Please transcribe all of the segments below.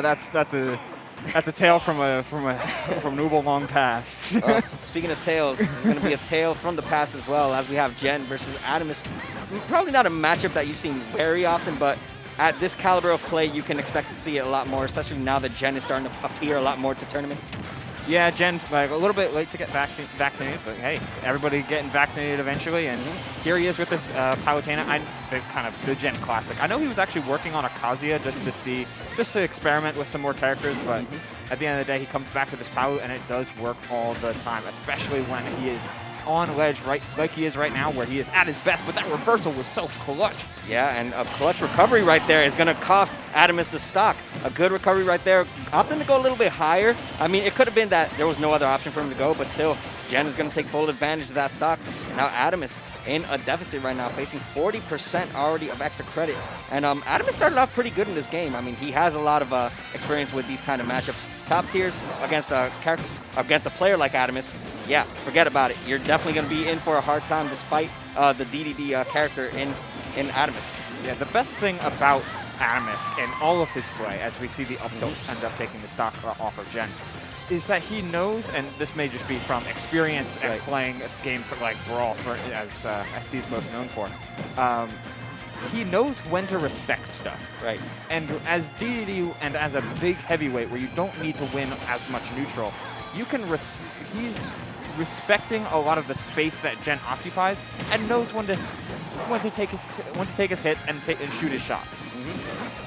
That's a tale from an Uber long past. Well, speaking of tales, it's going to be a tale from the past as well, as we have Jen versus Atomsk. Probably not a matchup that you've seen very often, but at this caliber of play, you can expect to see it a lot more, especially now that Jen is starting to appear a lot more to tournaments. Yeah, Jen, like a little bit late to get vaccinated, but hey, everybody getting vaccinated eventually, and here he is with this Palutena, the Jen classic. I know he was actually working on a Kazuya just to experiment with some more characters, but at the end of the day, he comes back to this Palu, and it does work all the time, especially when he is on ledge, right, like he is right now, where he is at his best, but that reversal was so clutch. Yeah, and a clutch recovery right there is going to cost Atomsk the stock. A good recovery right there. Opting to go a little bit higher. I mean, it could have been that there was no other option for him to go, but still, Jen is going to take full advantage of that stock. And now Atomsk in a deficit right now, facing 40% already of extra credit. And Atomsk started off pretty good in this game. I mean, he has a lot of experience with these kind of matchups. Top tiers against a player like Atomsk. Yeah, forget about it. You're definitely going to be in for a hard time despite the Dedede character in Atomsk. Yeah, the best thing about Atomsk and all of his play, as we see the up tilt end up taking the stock off of Jen, is that he knows, and this may just be from experience and playing games like Brawl, as he's most known for, he knows when to respect stuff. Right. And as Dedede and as a big heavyweight where you don't need to win as much neutral, you can he's respecting a lot of the space that Jen occupies and knows when to take his hits and shoot his shots.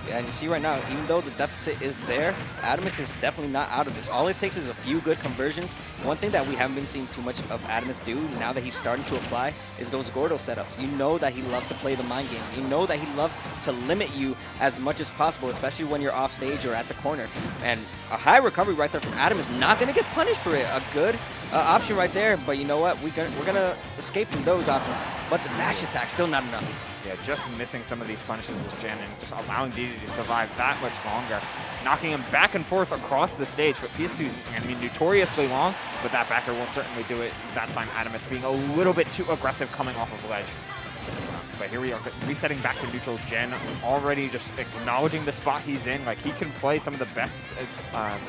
Yeah, and you see right now, even though the deficit is there, Atomsk is definitely not out of this. All it takes is a few good conversions. One thing that we haven't been seeing too much of Atomsk do now that he's starting to apply is those Gordo setups. You know that he loves to play the mind game. You know that he loves to limit you as much as possible, especially when you're off stage or at the corner. And a high recovery right there from Atomsk, not going to get punished for it. A good option right there, but you know what? We're gonna escape from those options. But the dash attack still not enough. Yeah, just missing some of these punishes as Jen and just allowing Dedede to survive that much longer, knocking him back and forth across the stage. But PS2, I mean, notoriously long, but that backer will certainly do it. That time, Atomsk being a little bit too aggressive coming off of ledge. But here we are, resetting back to neutral. Jen already just acknowledging the spot he's in. Like, he can play some of the best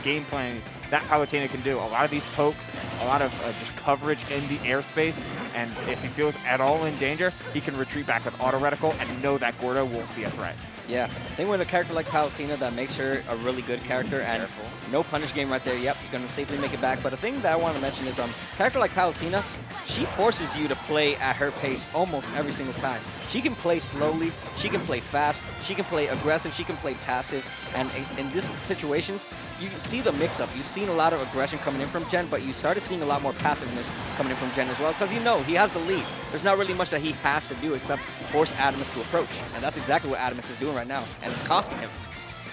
game playing that Palutena can do. A lot of these pokes, a lot of just coverage in the airspace, and if he feels at all in danger, he can retreat back with auto reticle and know that Gordo won't be a threat. Yeah, I think with a character like Palutena, that makes her a really good character, and no punish game right there. Yep, you're going to safely make it back. But the thing that I want to mention is a character like Palutena, she forces you to play at her pace almost every single time. She can play slowly, she can play fast, she can play aggressive, she can play passive, and in these situations, you see the mix-up. You've seen a lot of aggression coming in from Jen, but you started seeing a lot more passiveness coming in from Jen as well, because you know he has the lead. There's not really much that he has to do except force Atomsk to approach, and that's exactly what Atomsk is doing right now, and it's costing him.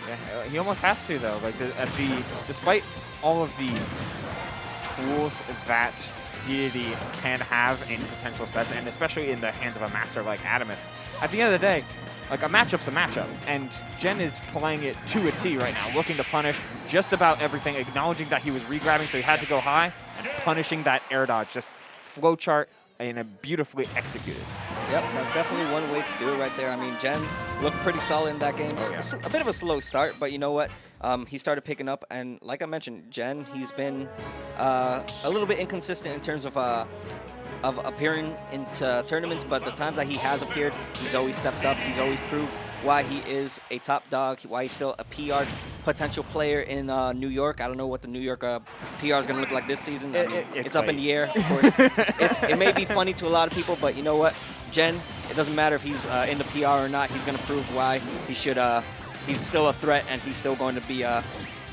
Yeah, he almost has to, though. Like, despite all of the tools that Dedede can have in potential sets, and especially in the hands of a master like Atomsk, at the end of the day, like, a matchup's a matchup, and Jen is playing it to a T right now, looking to punish just about everything, acknowledging that he was re-grabbing, so he had to go high, and punishing that air dodge, just flowchart and beautifully executed. Yep, that's definitely one way to do it right there. I mean, Jen looked pretty solid in that game. Oh, yeah. A bit of a slow start, but you know what? He started picking up, and like I mentioned, Jen, he's been a little bit inconsistent in terms of appearing into tournaments, but the times that he has appeared, he's always stepped up. He's always proved why he is a top dog, why he's still a PR potential player in New York. I don't know what the New York PR is going to look like this season. I mean, it's up in the air, of course. It may be funny to a lot of people, but you know what? Jen, it doesn't matter if he's in the PR or not. He's going to prove why he should. He's still a threat, and he's still going to be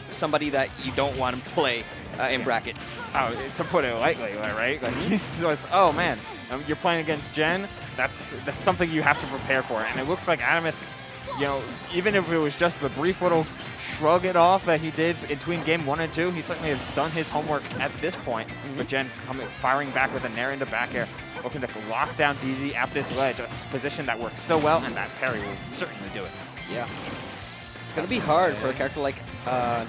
somebody that you don't want him to play in bracket. Oh, to put it lightly, right? Like, so it's, oh man, you're playing against Jen. That's something you have to prepare for. And it looks like Atomsk, you know, even if it was just the brief little shrug it off that he did between game 1 and 2, he certainly has done his homework at this point. But Jen firing back with a nair into back air, looking to lock down Dedede at this ledge, a position that works so well, and that parry will certainly do it. Yeah. It's going to be hard for a character like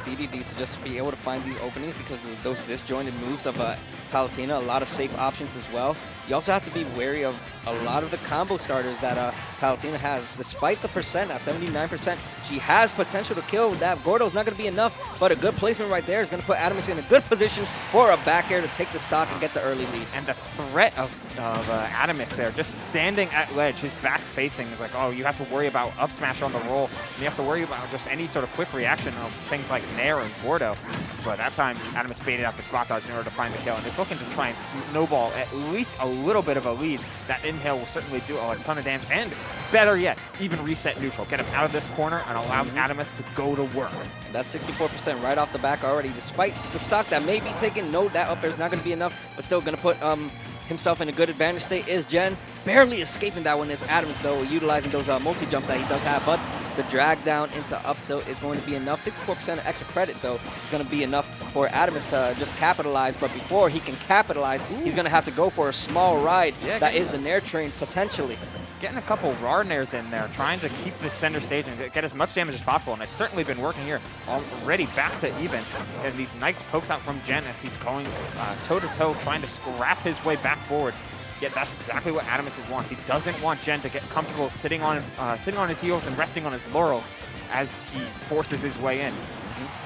Dedede to just be able to find these openings because of those disjointed moves of Palutena. A lot of safe options as well. you also have to be wary of a lot of the combo starters that Palutena has. Despite the percent at 79%, she has potential to kill. That Gordo's not going to be enough, but a good placement right there is going to put Atomsk in a good position for a back air to take the stock and get the early lead. And the threat of Atomsk there, just standing at ledge, his back facing is like, oh, you have to worry about up smash on the roll, and you have to worry about just any sort of quick reaction of things like Nair and Gordo. But that time, Atomsk baited out the spot dodge in order to find the kill, and is looking to try and snowball at least a little bit of a lead. That inhale will certainly do a ton of damage, and better yet, even reset neutral. Get him out of this corner and allow Atomsk to go to work. That's 64% right off the back already. Despite the stock that may be taken, no, that up there's not going to be enough, but still going to put himself in a good advantage state is Gen. Barely escaping that one is Atomsk, though, utilizing those multi-jumps that he does have, but the drag down into up tilt is going to be enough. 64% extra credit, though, is going to be enough for Atomsk to just capitalize, but before he can capitalize, he's going to have to go for a small ride. Yeah, that is the Nair train, potentially. Getting a couple raw nairs in there, trying to keep the center stage and get as much damage as possible, and it's certainly been working here. Already back to even, and these nice pokes out from Gen as he's going toe-to-toe, trying to scrap his way back forward. Yet that's exactly what Atomsk wants. He doesn't want Gen to get comfortable sitting on his heels and resting on his laurels as he forces his way in.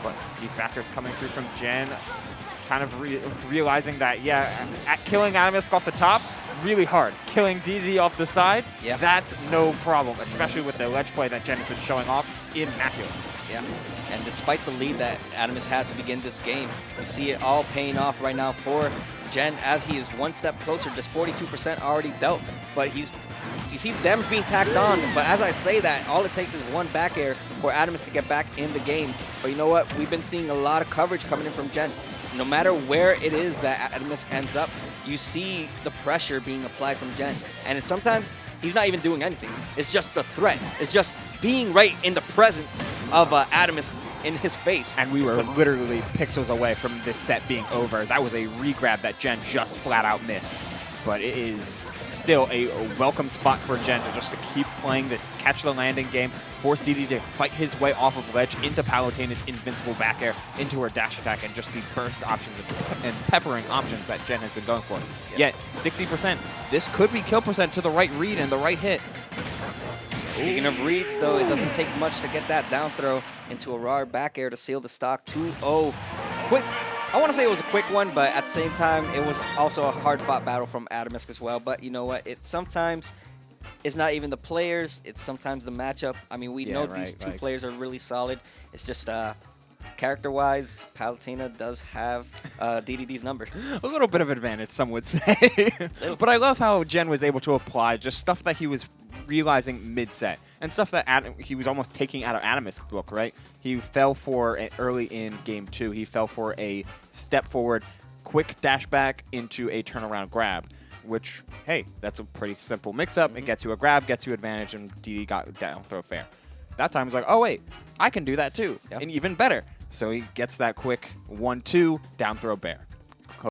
But these backers coming through from Gen, kind of realizing that, yeah, at killing Atomsk off the top, really hard. Killing Dedede off the side, that's no problem, especially with the ledge play that Gen has been showing off. Immaculate. Yeah, and despite the lead that Atomsk had to begin this game, we see it all paying off right now for Gen as he is one step closer, just 42% already dealt. But you see damage being tacked on, but as I say that, all it takes is one back air for Atomsk to get back in the game. But you know what? We've been seeing a lot of coverage coming in from Gen. No matter where it is that Atomsk ends up, you see the pressure being applied from Gen. And sometimes he's not even doing anything. It's just a threat. It's just being right in the presence of Atomsk in his face. And we were literally pixels away from this set being over. That was a regrab that Gen just flat out missed. But it is still a welcome spot for Gen to just to keep playing this catch the landing game, force Dedede to fight his way off of ledge into Palutena's invincible back air, into her dash attack, and just the burst options and peppering options that Gen has been going for. Yet, 60%, this could be kill percent to the right read and the right hit. Speaking of reads, though, it doesn't take much to get that down throw into a raw back air to seal the stock. 2-0. Quick. I want to say it was a quick one, but at the same time, it was also a hard-fought battle from Atomsk as well. But you know what? Sometimes it's not even the players. It's sometimes the matchup. I mean, we know these two players are really solid. It's just character-wise, Palutena does have Dedede's number. A little bit of advantage, some would say. But I love how Gen was able to apply just stuff that he was realizing mid-set and stuff that he was almost taking out of Atomsk's book, right? He fell for early in game 2. He fell for a step forward, quick dash back into a turnaround grab, which, hey, that's a pretty simple mix-up. It gets you a grab, gets you advantage, and Dedede got down throw fair. That time was like, oh, wait, I can do that too, and even better. So he gets that quick 1-2 down throw bear.